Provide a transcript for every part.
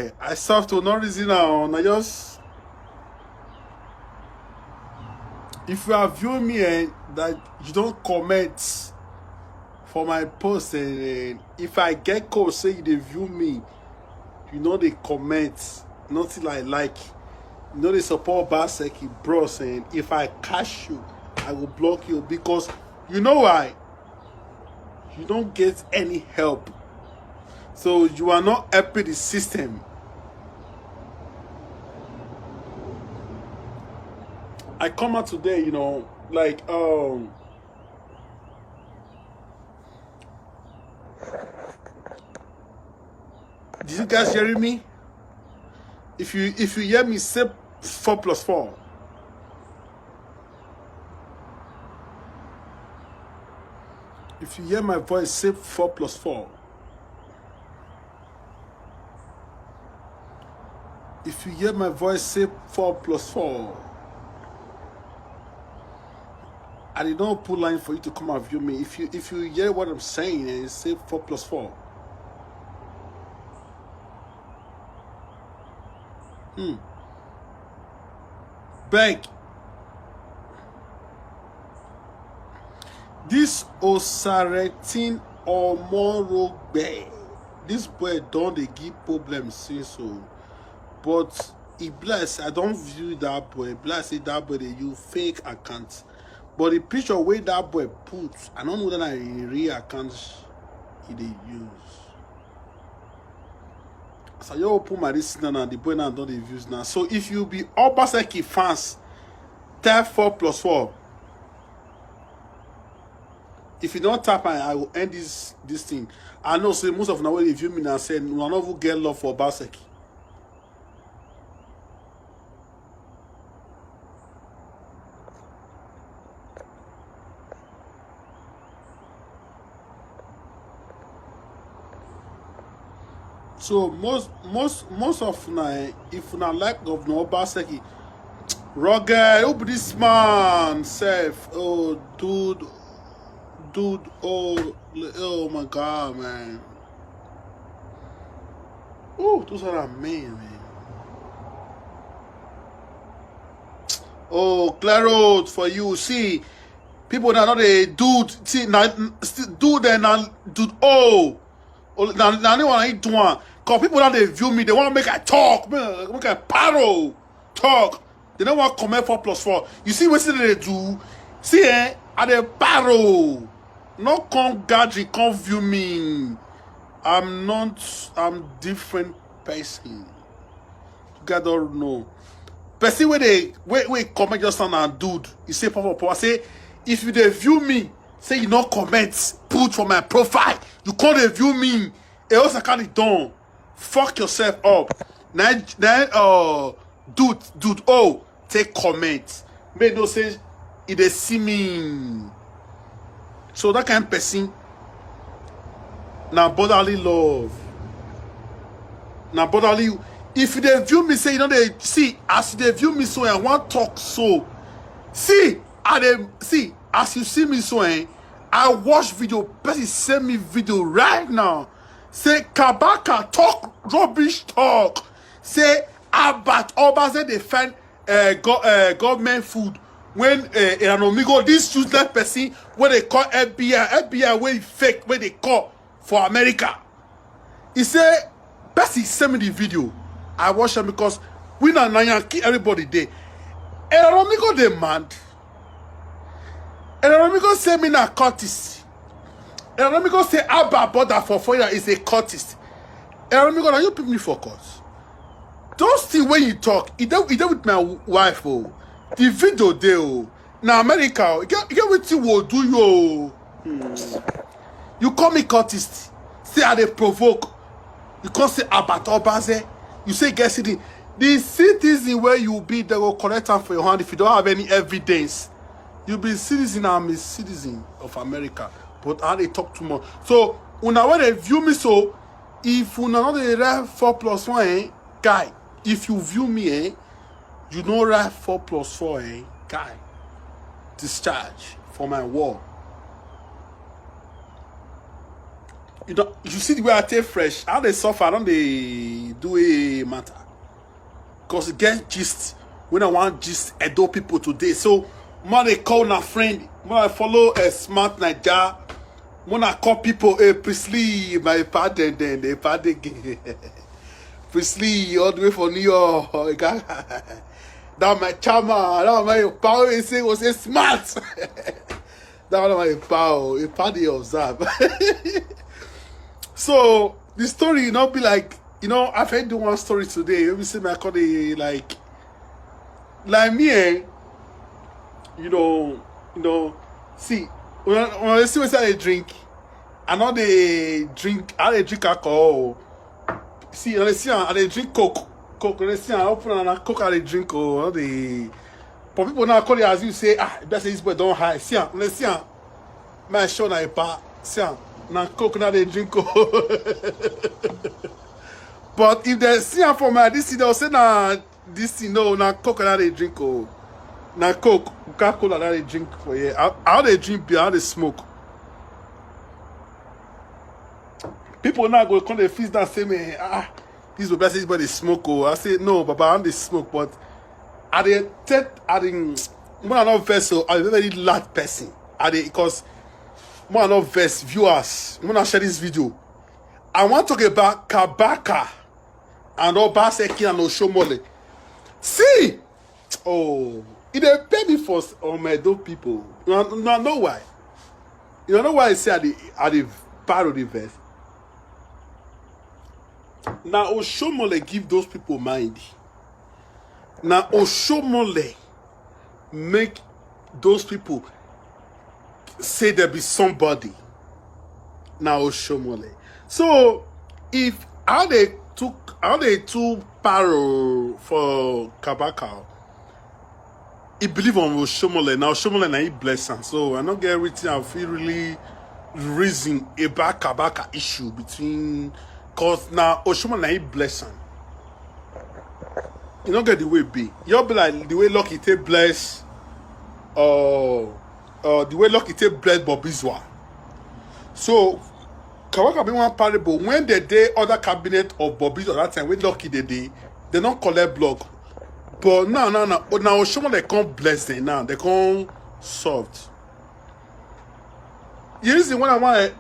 yeah, I solve to no reason now. I just if you are viewing me and that you don't comment for my post and if I get call say you dey view me, you know they comment, nothing like you know they support Baseki bros and if I catch you, I will block you because you know why? You don't get any help. So you are not helping the system. I come out today, you know, like did you guys hear me? If you hear me say 4 plus 4. If you hear my voice say 4 plus 4. If you hear my voice say 4 plus 4. I did not put line for you to come and view me. If you hear what I'm saying and say 4 plus 4. Beg. This Osaretin Omorogbe. This boy don't they give problems since so. But he bless, I don't view that boy. Bless it that boy they use fake accounts. But the picture where that boy puts, I don't know that I real accounts he they use. So you open my listener now, the boy now don't they use now. So if you be Obaseki fans, tap 4 plus 4. If you don't tap, I will end this thing. I know say most of now when they view me now say we are not even get love for Obaseki. So most of now, if you like Governor Obaseki, rugged, who be this man self? Oh dude, oh my god, man. Oh, those are man. Oh, Claro for you. See, people that know they dude, see now dude and now dude now they wanna eat one. Cause people that they view me, they want to make I talk, make I paro talk. They don't want to comment 4 plus 4. You see what they do? See, at the paro. No come gadget, come view me. I'm different person. You guys don't know. Person where they comment just on and dude, you say papa, say if you they view me, say you no comment, put for my profile. You can't they view me. It also can't it done. Fuck yourself up. Then dude, oh, take comment. Make no say if they see me. So that kind of person now brotherly love. Now brotherly, if they view me say you know they see as they view me so I want talk so. See, as you see me so I watch video, person send me video right now. Say Kabaka talk rubbish talk. Say Abat Obaze they find government food when an amigo this useless person where they call FBI where fake where they call for America. He say person send me the video. I watch them because we na Yankee everybody there. And an amigo they mad. And an amigo say me na courtesy. And let me go say Abba brother for 4 years is a cultist. And let me go now you pick me for court. Don't see when you talk. It did with my wife oh. The video there oh. Now America you get what you will do you. You call me cultist. Say I they provoke. You can't say Abba Obaze. You say get citizen. The citizen where you be they will collect them for your hand if you don't have any evidence. You be citizen, I'm a citizen of America. But how they talk too much. So, when they view me so, if you know they write 4 plus 1, guy, if you view me, you don't write 4 plus 4, guy, discharge for my war. You see the way I take fresh, how they suffer, I don't they do the matter. Because get gist. When I want gist Edo people today. So when they call na friend, when I follow a smart Naija, when I call people, hey, Priestley, my pardon, then they pardon. Priestley, all the way from New York. That my charmer, that my power, he say was a smart. That one my power, a party observe. So the story, you know, be like, you know, I've heard one story today. Let me see my call it like me, you know, see, when I see what I drink, I know they drink alcohol. See, I drink Coke. When I see I open and I Coke, I drink oh, the. But people now call it as you say, best this boy don't hide. See, when I see my show na ipa, see, na Coke now they drink But if they see for my this, they'll say na this, na Coke now they drink na Coke, Coca-Cola now they drink for you. How they drink beer, how they smoke. People now go come they feast that say me, this will bless everybody smoke. I say no, Baba, I'm the smoke, but when I'm not vessel, I'm a very large person. Because when I'm not vest viewers, when I share this video, I want to talk about Kabaka and Obaseki and Oshomole. See, it dey pay me for my dope people. You know why? You know why I say at the part of the verse? Now Oshomole give those people mind. Now Oshomole make those people say there be somebody. Now Oshomole. So if how they took paro for Kabaka, he believe on Oshomole. Now Oshomole na he blessing. So I don't get everything. I feel really reason about Kabaka issue between. Cause now Oshomole na he blessing. You don't get the way be. You'll be like the way Lucky take bless, the way Lucky take bless Bobizwa. So Kabaka be one parable when the day other cabinet of Bobizwa that time when Lucky they don't collect block. But now Oshomole can't bless them now. They can't solve. You reason when I want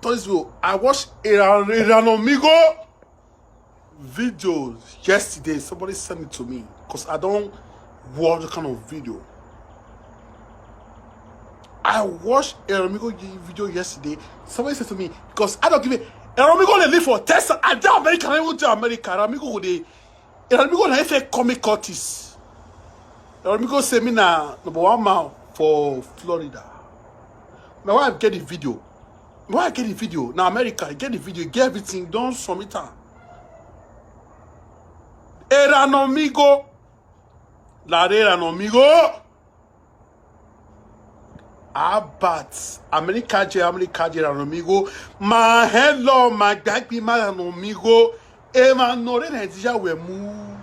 to you, I watched Iranomigo videos yesterday. Somebody sent it to me because I don't watch the kind of video. I watched Iranomigo video yesterday. Somebody said to me because I don't give it. Iranomigo they live for Texas. I do America. I went to America. Iranomigo na say comic artist. Iranomigo say me na number 1 man for Florida. My wife get the video. My wife get the video. Now America, get the video, get everything, don't submit her. Iranomigo. La Iranomigo. But America, Iranomigo. My hello, my gagby, my Iranomigo. Emanore Nigeria we move.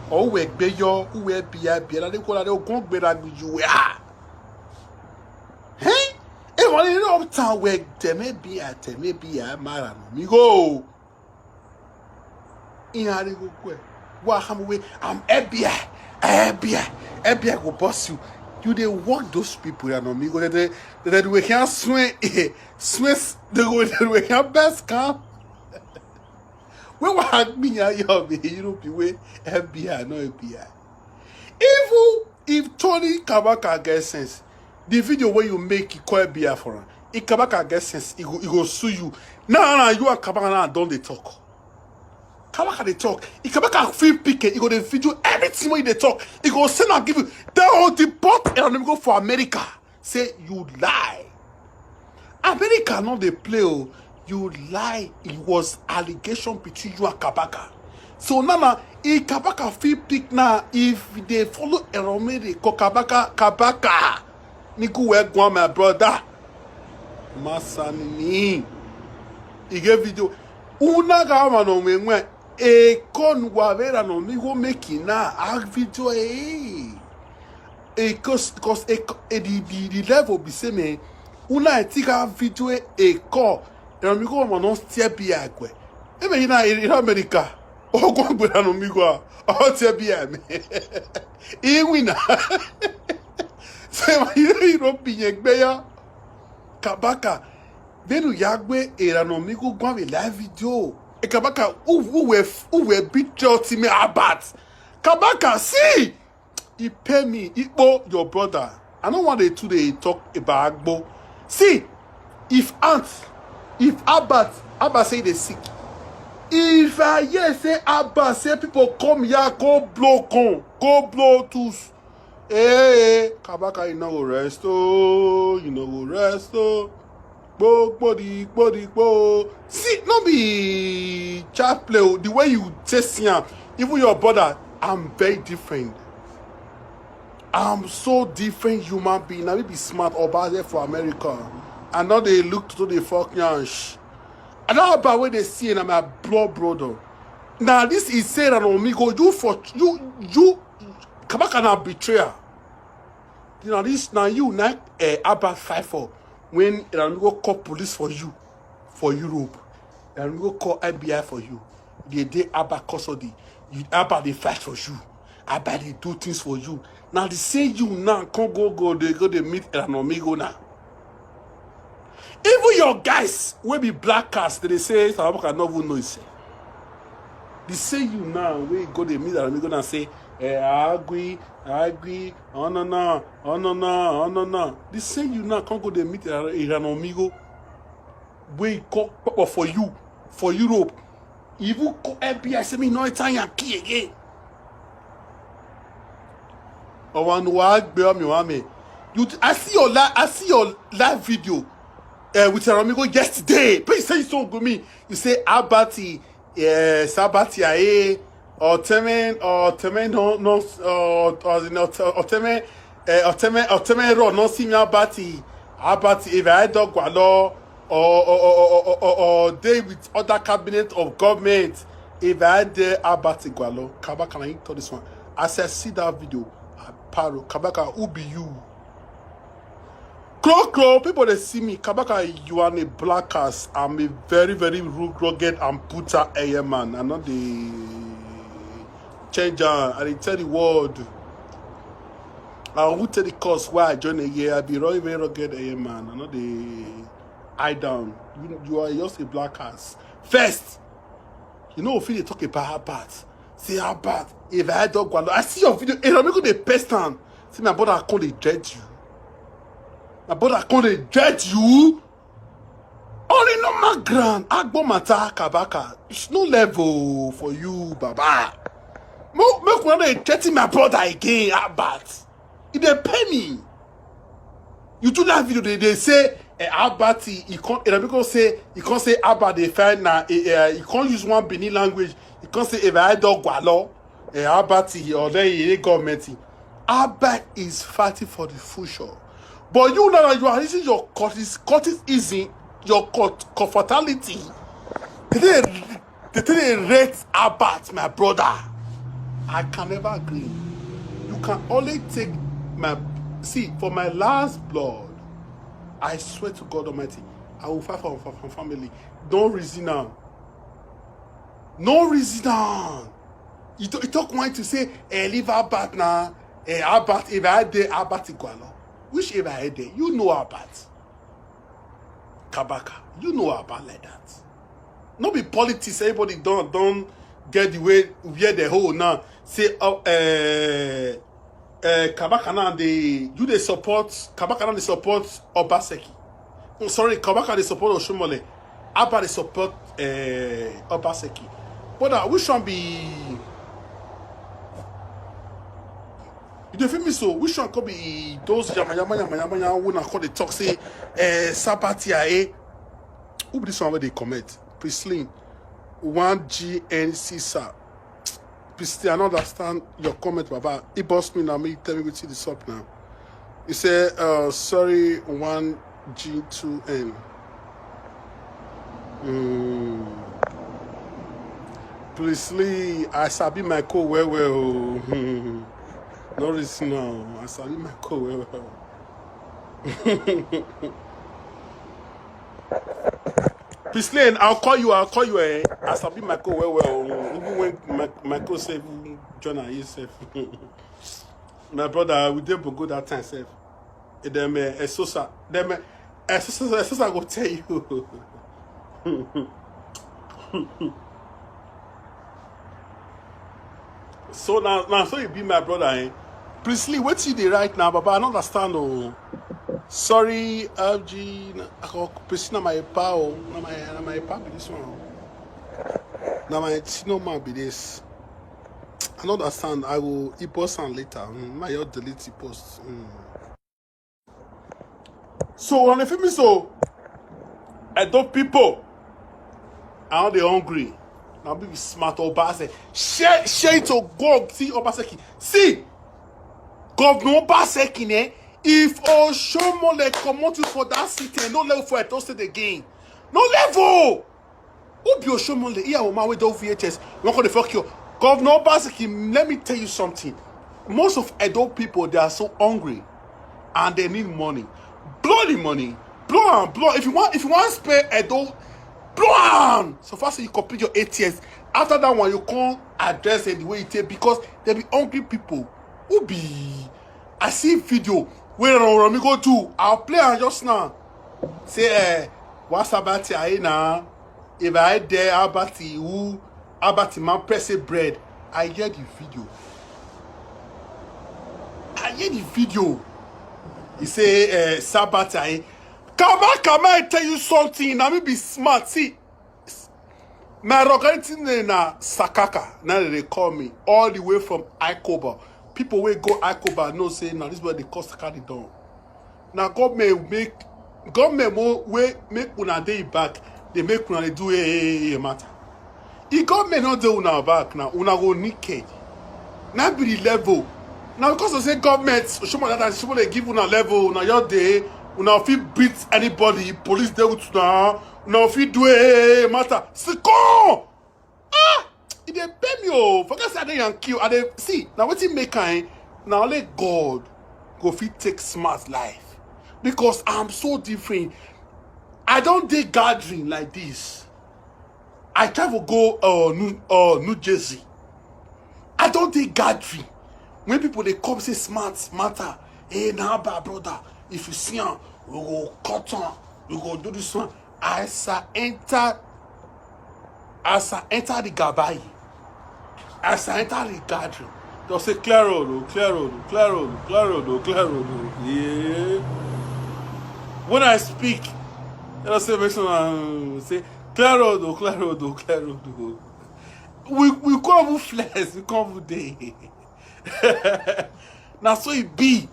Or we be yo, we be a beer, and they call it a go better you are. Hey? Everyone in the uptown where there may be a man, amigo. In a little way, I'm FBI will boss you. You they walk those people, amigo. That we can swing, we can best come. When we had me, you don't be way FBI, no FBI. If Tony Kabaka gets sense. The video where you make it call beer for him. If Kabaka gets sense, he go sue you. Now you and Kabaka now don't they talk. Kabaka they talk. If Kabaka feel picket, he go the video everything when they talk. He go send and give you. They will deport and go for America. Say you lie. America not they play. You lie. It was allegation between you and Kabaka. So now if Kabaka feel pick now, if they follow Eromere, Kabaka. Niku we go my brother. Masani. He gave video. Una gama no mwe kon wavera no mi go making na a video cause the level be say me una tika video call. E mi go no steer bi agwe. E me in America. Oh, go with an amigo. Oh, tell me, I winner. Say, you don't be a bear. Kabaka. Then Yagwe era no amigo go with live video. E Kabaka, who were beat to me about. Kabaka, see, he pay me, Igbo, your brother. I don't want to today talk about Agbo. See, if Abba say they sick. If I hear say Abba say people come here, go blow tools. Hey, Kabaka, you know go rest, Body. See, no be chat play. The way you test him, even your brother, I'm very different. I'm so different human being. I will be smart or bad for America. And now they look to the fuck yansh. I don't know about where they see and I'm a blood brother. Now this is saying an amigo, you Kabaka na betrayer. You know this now you about 5-4 when an amigo call police for you for Europe. An amigo call FBI for you. They about custody. You about they fight for you. About they do things for you. Now they say you now can't go they meet an amigo now. Even your guys will be black cast. They say South Africa not even know it. They say you now we go they meet an amigo and say I agree. Oh no. They say you now can't go they meet an amigo. We call for you for Europe. Even call FBI say me no Italian key again. I want to I see your live video with an amigo yesterday. Please say so good me. You say Abati, Sabati or Temen no see me Abati if I dog Gualo or they with other cabinet of government if I de Abati Gualo. Kabaka can I tell this one? As I see that video, Paro Kabaka who be you? Crow, people they see me. Kabaka, you are a black ass. I'm a very, very rugged and puta air man. I'm not the changer. I didn't tell the world. I won't tell the cause why I joined a year. I be very, very rugged air man. I'm not the eye down. You are just a black ass. First, you know if you talk about how bad. See how bad. If I had dog, I see your video. And I'm going to pest on. See my brother, I call they dread you. My brother can't judge you. Only no my grand. Agbo mata Kabaka. It's no level for you, Baba. Make one day threaten my brother again, Abat. If they pay me. You do that video, they say Abat, he can't say Abat they find now. He can't use one Benin language. He can't say if I dog Gualo, Abat or then government. Abat is fighting for the future. But you know that you are using your courtesan, your comfortability. They rate Abat, my brother. I can never agree. You can only take for my last blood. I swear to God Almighty, I will fight for family. Don't reason now. No reason now. You talk one to say, leave Abat now. Abat, if I did Abat Igualo. Which ever I did, you know about Kabaka. You know about like that. Not be politics. Everybody don't get the way where the whole now say Kabaka now they support Kabaka now they support Obaseki. Oh, sorry, Kabaka they support Oshomole. Abba they support Obaseki. But which one be? You feel me so? Which one could be those yama when I call the talk say Sabatia who be this one where they comment? Prislin 1GNC sir. Prislin, I don't understand your comment, Baba. It boss me now, me tell me we see this up now. You say sorry 1G2N. Prislin, I sabi my code well. No reason now. I sabi my code well. Prislin, I'll call you. I sabi my code well. even when Michael said, John and yourself, my brother, we didn't go that time, self. Them Esosa go tell you. So now, so you be my brother, eh? Please, Lee, what you did right now, Baba? I don't understand. Oh, sorry, FG. I got please na my pao, na my pao be this one. Now my chino man be this. I don't understand. I will e-post on later. My delete e-post. So on the film, so I don't people. Are they hungry? Now be smart Obase. Share it to God. See Obaseki. See, Governor Obaseki, ne? If Oshomole come out for that city, no level for it, don't say the game. No level. Who be Oshomole? Here on my way to VHS. Not gonna fuck you. Governor Obaseki, let me tell you something. Most of Edo people, they are so hungry and they need money. Blow the money. Blow and blow. If you want to spare Edo, blow on. So fast as you complete your 8 years. After that one, you can't address it the way you take because there be hungry people. Who be? I see video where Romi go to. I'll play on just now. Say, what's about it now? If I there about who about man press bread. I hear the video. He say, Sabata. Come I tell you something. Now me be smart. See, my organizing na Sakaka. Now they call me all the way from Ikoba. People will go Ikoba no say now this is where they cost carry down. Now government will make una day back. They make una do a matter. If government not do una back now, una go naked. Now be the level. Now because of say government, show me that show they give una level. Now your day, una fit beat anybody. Police there with una fit do a matter. Second, it dey pay me oh. Forget say I dey and kill. I dey see now wetin make kind. Now let God go fit take smart life because I'm so different. I don't dey gathering like this. I travel go New Jersey. I don't dey gathering. When people they come say smarter, hey now brother, if you see him, we go cut on, we go do this one. As I enter the gabai, as I enter the gathering, they'll say clear road. Yeah. When I speak, they'll say make someone say clear road. We come with flex, we come with day. Now so it be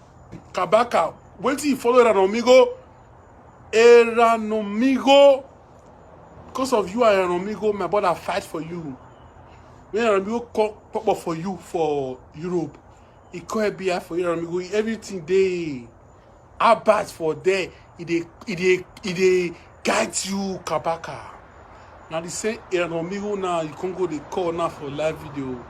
Kabaka. Wait till you follow Eranomigo. Because of you, Eranomigo, my brother fight for you. When Eranomigo come for you for Europe, he call BI for Eranomigo. Everything they Abat for there. It guide you Kabaka. Now they say Eranomigo now you can go the call now for live video.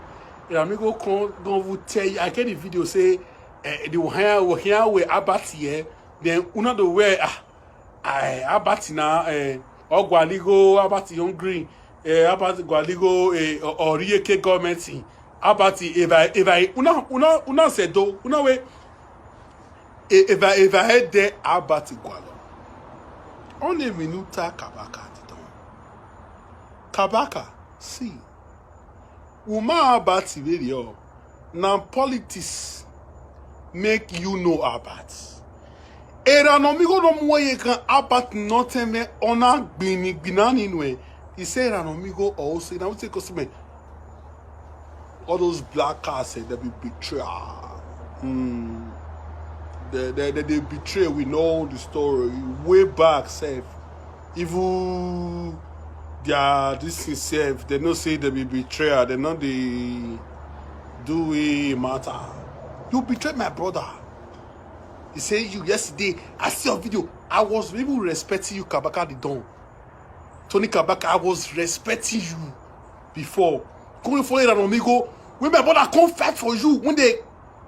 Amigo don't tell you. I get the video say they will here with Abati here. Then una the way Abati now Gwaligo Abati hungry Abati Gwaligo or Rieke government Abati if I una said do una way if I head there Abati Gwalo only minuta Kabaka Kabaka see Uma about video. Now politics make you know about. Era no migo no mo ye kan about nothing me ona binani nwe. He say era no migo also now we take customer. All those black cars say they be betrayal. They betray. We know the story way back. Safe, even. This is safe. They don't say they be betrayal. They know they do a matter. You betrayed my brother. He said you yesterday. I see your video. I was even respecting you, Kabaka the Don. Tony Kabaka, I was respecting you before. Going for it, amigo. When my brother come fight for you, when they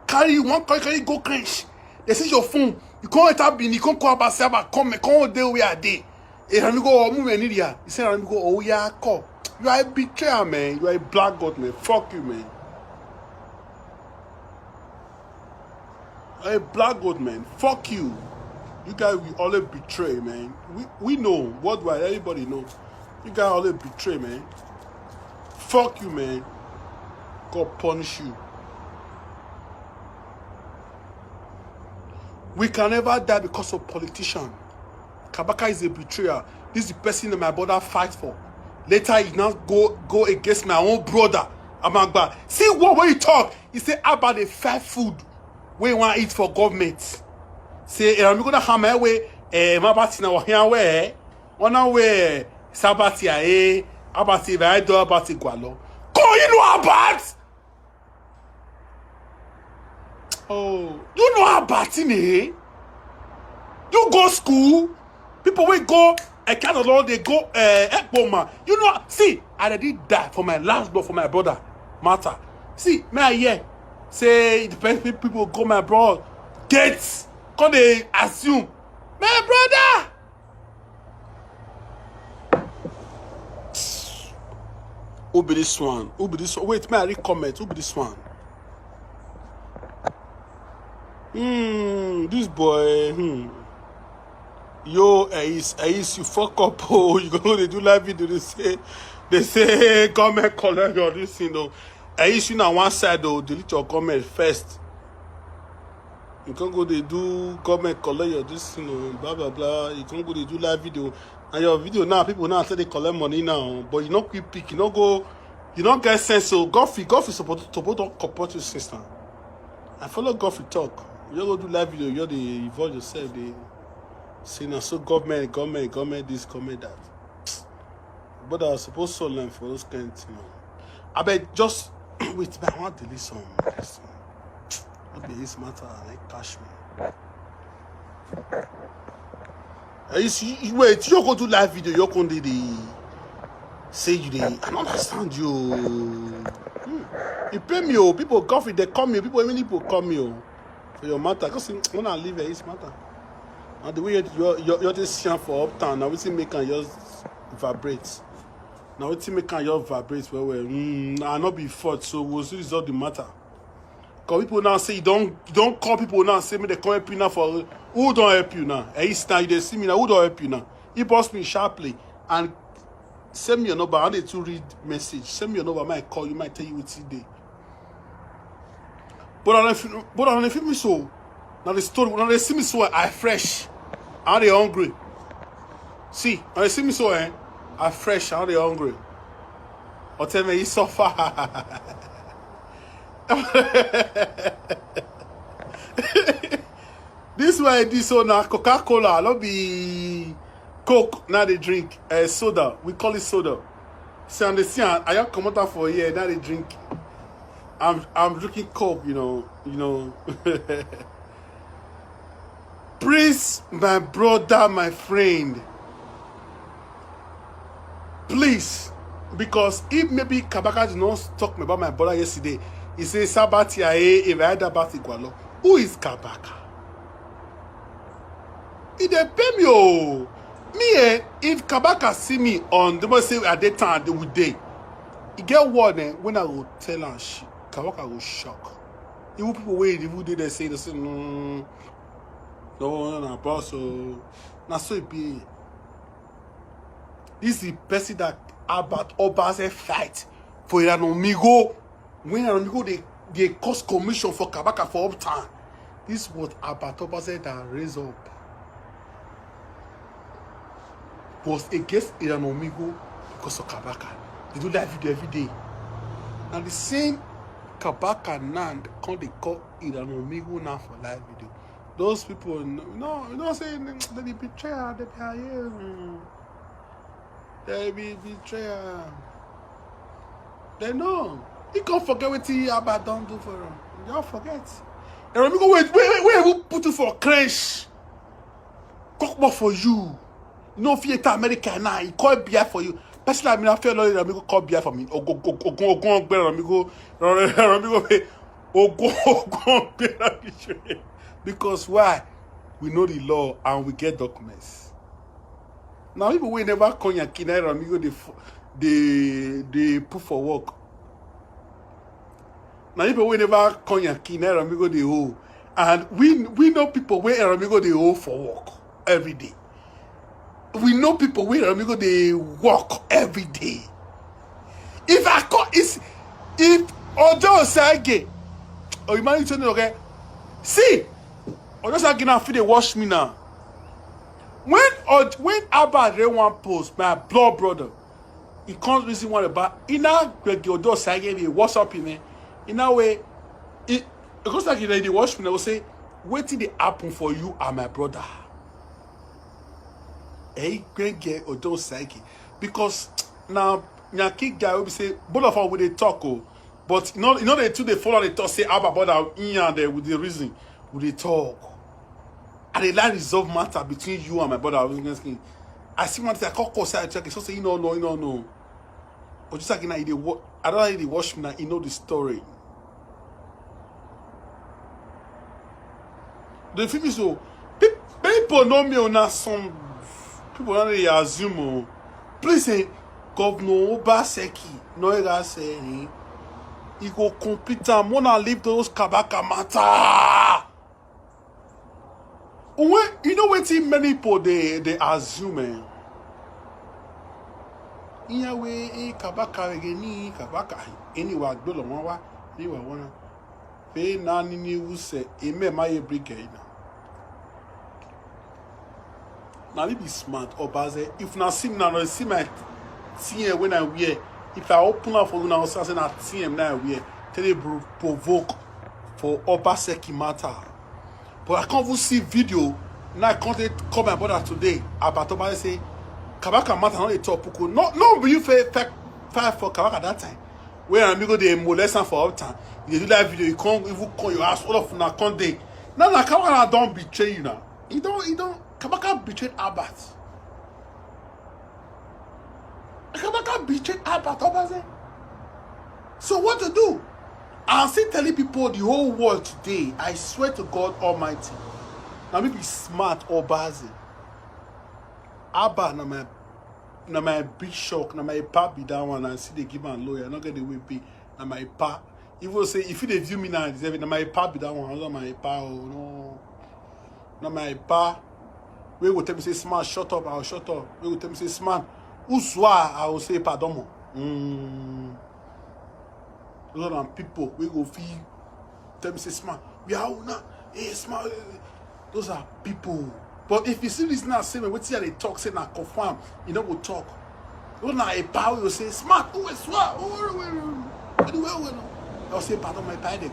carry you, one carry go crash. They see your phone. You can't tap in. You can't call about server. Come deal where I did. Amigo, he said, Amigo, oh yeah, call. You are a betrayer, man. You are a blackguard, man. Fuck you, man. You are a blackguard, man. Fuck you. You guys will always betray, man. We know. Worldwide, everybody know. You guys always betray, man. Fuck you, man. God punish you. We can never die because of politician. Kabaka is a betrayer. This is the person that my brother fight for. Later, he now go against my own brother. Amagba. See what when you talk, he say about the fair food we want to eat for government. Say, I'm gonna have my way. Mabati na wahiya we. Ona we sabati ae. Abati vai do abati gwalo. Go you know about? Oh, you know about me? You go school. People will go. I can't alone. They go. Ekboma. You know. See, I already died for my last blood for my brother. Matter. See, me I hear. Say the people go my brother. Gates. Come they assume my brother. Who be this one? Who be this one? Wait, may I read comment? Who be this one? This boy. Yo, Ais, you fuck up. Oh, you go they do live video. They say comment collect your this thing though. Ais, you on one side though, delete your comment first. You can't go they do comment collect your this thing though, blah blah blah. You can't go they do live video. And your video now, people now say they collect money now, but you not quick pick, you not go, you don't get sense. So Godfrey support don't comport your sister. I follow Godfrey talk. You go do live video, you the involve yourself. They say now so government this, government that. But I was supposed to learn for those kind of things. I bet just wait, I want to delete some. What be this matter? Like cash me. Wait, you go do live video, you go do the say you the I don't understand you. You pay me, oh. People Godfrey, they come here, people even people come here for your matter. Because when I leave it's matter. And the way you're just seeing for uptown, now we see make can just vibrate. Now we see make can just vibrate well. I'll not be fought, so we'll see resolve the matter. Because people now say you don't call people now say me they come help you now for who don't help you now. It's now they see me now, who don't help you now? He boss me sharply and send me your number. I need to read message. Send me your number, I might call you, might tell you what's today. But on the film so now the story when they see me so I fresh. Are they hungry? See, when they see me so I fresh, are they hungry? Or tell me you suffer. This way this one now Coca-Cola, not be Coke, now they drink soda. We call it soda. See, understand? I have come out for a year, now they drink. I'm drinking Coke, you know. Please, my brother, my friend. Please, because if maybe Kabaka did not talk about my brother yesterday, he says Sabati if I had about Igualo. Who is Kabaka? He dey pay me oh. Me if Kabaka see me on the must say at that time they would day. He get word when I will tell her shit. Kabaka will shock. Even people wait, even they say no, boss. So now so it be. This is the person that about Obase fight for Iranomigo. When Iranomigo they cost commission for Kabaka for uptown. This is what Abat Obase that raised up. Was against Iranomigo because of Kabaka. They do live video every day. Now the same Kabaka Nand can't they call Iranomigo now for live video. Those people no saying they be betrayal, they be here. They be betrayal. They know. You can't forget what Abba don't do for them. You don't forget. Iranomigo wait, who put you for crash? Cock more for you. No fear to America now. He call beer for you. Personally, I feel like Amigo call beer for me. Go because why? We know the law and we get documents. Now people will never call your kid Amigo they put for work. Now people we never come your key, Eramigo they owe. And we know people where Eramigo they owe for work every day. We know people where Eramigo they work every day. If I call if Ojo Sage or you manage to okay. See, Ojo Sage now feel they wash me now. When Abba they want post my blood brother, he can't reason what about in a Ojo Sage they wash up in it. In a way, it goes like they watch me, they will say, wait till they happen for you and my brother. Hey, great girl or don't psyche. Because now, Nyaki guy will say, both of us will they talk, but you know they two they follow the talk, say, Abba brother in and there with the reason, will they talk. And they like resolve matter between you and my brother. I see one thing, I call say I check it, so say, you know. Or just like, I don't like they watch me now, you know the story. The film is so people know me on some people don't really assume. Please say Governor Obaseki no era say he go complete and wanna leave those Kabaka matter. When you know what many people they assume. In way Kabaka again Kabaka anyway do one wa anyway one. Pay nani ni wuse eme my brigade now be smart or baze if na see now no see my team when I wear if I open up for now say na team now I wear tell they provoke for Obaseki matter but I can't even see video now I can't call my brother today about Obaseki say Kabaka matter not dey talk puku no be you fight for Kabaka that time where amigo dey molest am for all time. You do that video, you can't even call your ass all of na con day. Now Kabaka don't betray you now. He don't Kabaka betrayed Albert. Kabaka betrayed Albert. So what to do? I'm still telling people the whole world today. I swear to God Almighty. Now maybe smart or bazy. Albert na my big shock. Na my pa be that one and see they give a lawyer. Not get the way pay. Na my pa. Even say if they view me now, they na my pa be that one. Not my pa. Oh no. Na my pa. We will tell me say smart. Shut up. I'll shut up. We will tell me say smart. Uswa. I will say pardon. Those are people. We go feel. Tell me say smart. We are not. Hey smart. Those are people. But if you see this now, say what they talk, say now confirm. You know go talk. Those are a power. You say smart. Oh it's smart. Oh I'll say, pardon my pie.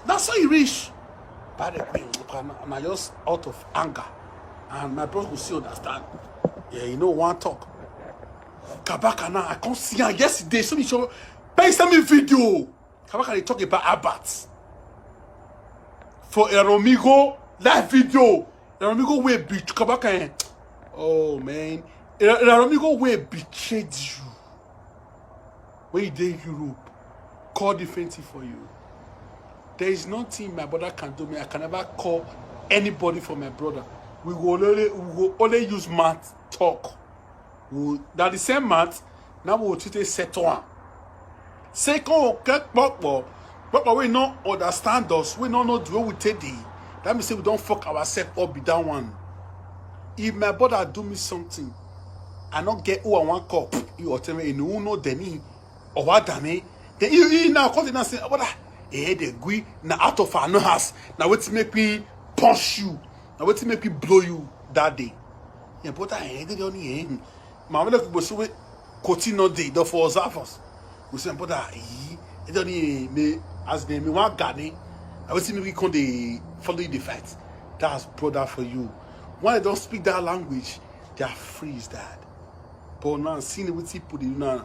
That's how you reach. And I just out of anger. And my brother will still understand. Yeah, you know, one talk. Kabaka now, I can't see her yesterday. So me show. Pay some video. Kabaka they talk about Abbott. For Eromigo, live video. Eromigo will be Kabaka. Oh man. Eromigo will betrayed you. When you did Europe. Call different thing for you. There is nothing my brother can do me. I can never call anybody for my brother. We will only use math talk. That the same math. Now we will treat a set one. Second, but we don't understand us. We don't know the way we take it. That means we don't fuck ourselves up with that one. If my brother do me something, I not get who I want call. You tell me, you know, Denny or what Danny. Then you now come and say, "What? They go now out of our no house. Now what's make me punch you? Now what's make me blow you that day?" Yeah, but I ain't the only end. Mama look go so continue day the for us. We say, "But I don't me as they me want Ghanaian. I what's make me come they follow the fight. That's brother for you. When they don't speak that language, they are freeze that. But now seeing what people do now.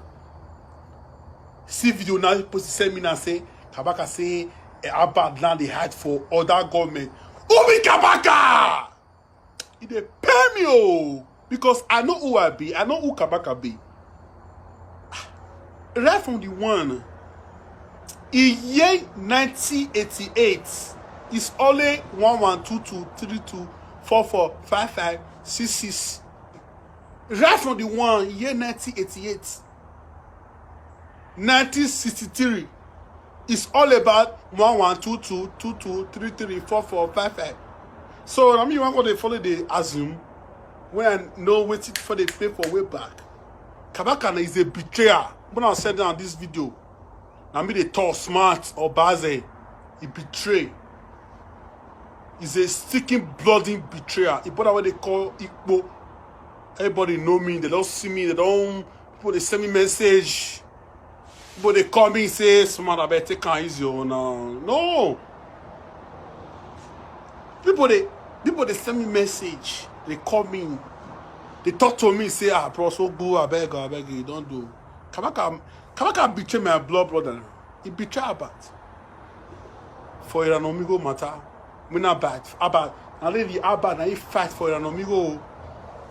See video now, people send me and say, Kabaka say, about land they hide for other government. Obi Kabaka! It dey pay me because I know who I be. I know who Kabaka be. Right from the one, in year 1988, it's only 112232445566. Right from the one year 1988, 1963, it's all about 1 1 2 2 2 2 3 3 4 4 5 5. So I mean, you want to follow the assume when I know waiting for the play for way back. Kabaka is a betrayer. When I said on this video, I mean they talk smart or baze, he betray. He's a sticking bloody betrayer. He put out what they call Igbo. Everybody know me, they don't see me, they don't people they send me message. But they call me and say, "Smart, I better take it easy on no." People they send me message. They call me. They talk to me, say, bro, so go, I beg you, don't do. Kabaka betray my blood brother. He betray Abat. For Iranomigo matter. We not bad. Abat. Now lady Abat, now he fight for Iranomigo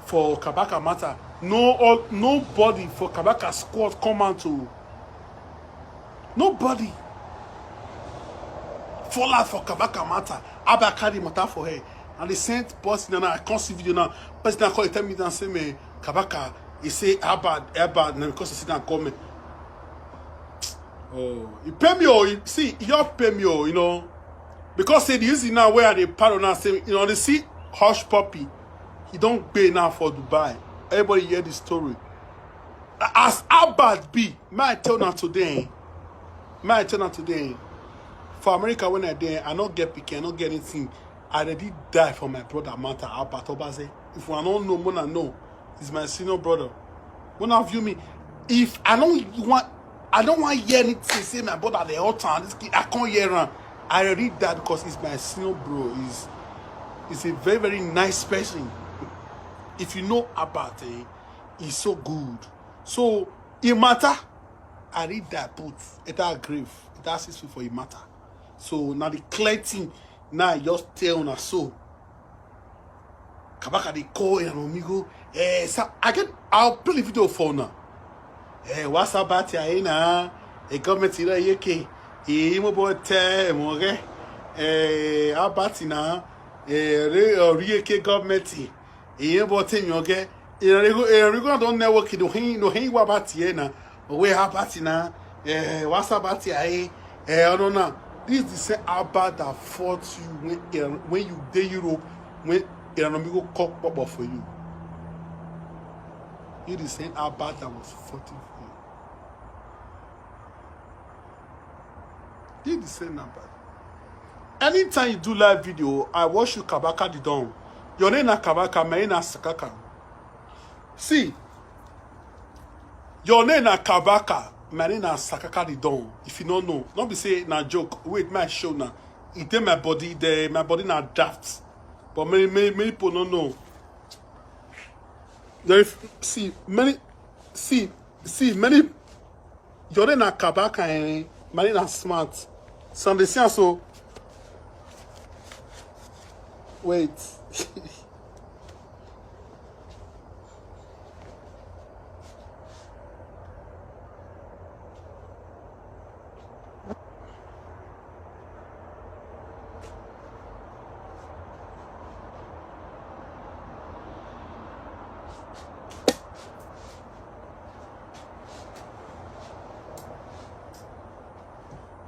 for Kabaka matter. Nobody for Kabaka squad come out to. Nobody. Fall out for Kabaka matter. Abat carry matter for her. And they sent boss now. I can't see video now. Person now call tell me and say me Kabaka. He say Abad now because he see that comment. Oh, you pay me or see you pay me or you know because say the easy now where they pardon now say you know they see Hush Puppy. He don't pay now for Dubai. Everybody hear the story. As Abad be, may I tell now today. For America when I there, I not get picky, I not get anything. I already die for my brother Mata Abat Obaze. If I don't know, Mona know. He's my senior brother. Mona view me. If I don't want to hear anything say my brother the whole time. This kid, I can't hear him. I already died because he's my senior bro. He's a very, very nice person. If you know about it, he's so good. So it matter. I read that put it that grave. It has history for it matter. So now the clear thing. Now just tell on so. Kabaka they call and amigo. So I'll play the video for now. What's about ya na? Government ira yeke. Mo bote mo ge. About na. Yeke government. Mo bote mi oge. Rego don't network no hin wa about ya na. We about na. What's about ya I don't know. This is the same Abba that fought you when you did Europe, when Iranomigo cock bubble for you. It is the same Abba that was fighting for you. It is the same Abba. Anytime you do live video, I watch you Kabaka the Don. Your name is Kabaka, my name is Sakaka. See, your name is Kabaka. My name is Sakaka the Don. If you don't know, don't be say na joke. Wait, my show now. It my body, my body na draft. But many people don't know. There many. Your name is Kabaka and my name is Smart. So they say so. Wait.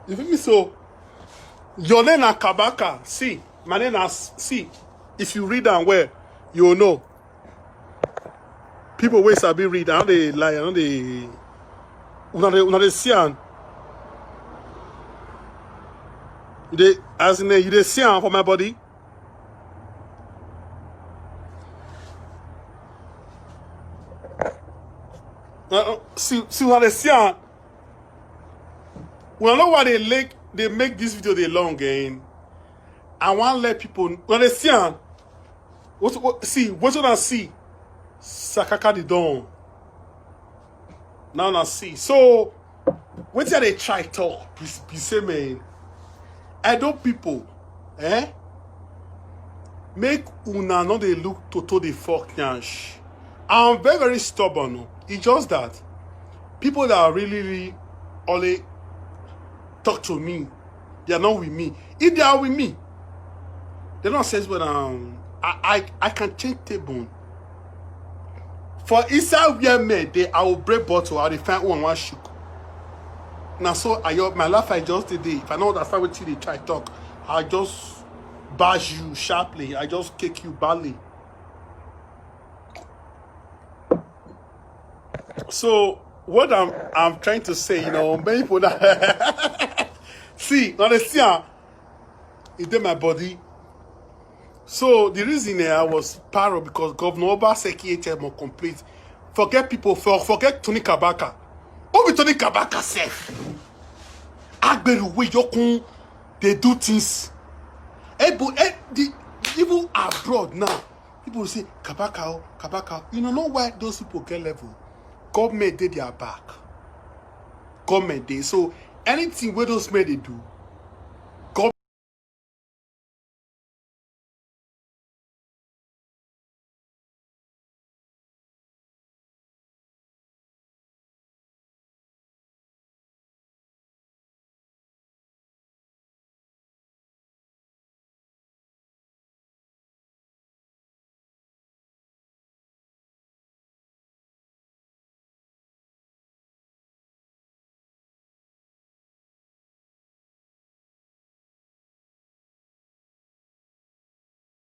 You feel me? So, your name is Kabaka. See, my name is, see, if you read and where, you'll know. People always sabi read, and they lie, and they see, and they, as in, you they see for my body. See what they see, and we don't know why they make this video they long again. I want to let people when they see what I see Sakaka the Don. Now I see. So what did they try talk? Be say man. I don't people, make una no they look to the fuck nyash. I'm very, very stubborn. No? It's just that people that are really only talk to me, they are not with me. If they are with me, they're not says when I can change table. For inside where men they I will break bottle, I will find one shook. Now so my life I just did it. If I don't understand what they try talk, I just bash you sharply. I just kick you badly. So what I'm trying to say, many people that see, honestly, it in my body. So the reason I was paro because Governor Obaseki HM complete. Forget people, forget Tony Kabaka. Who be Tony Kabaka self? Agberuwe Yokun, they do things. Even abroad now, people say Kabaka. You know why those people get level? Government did their back. Government did. So anything where those men they do,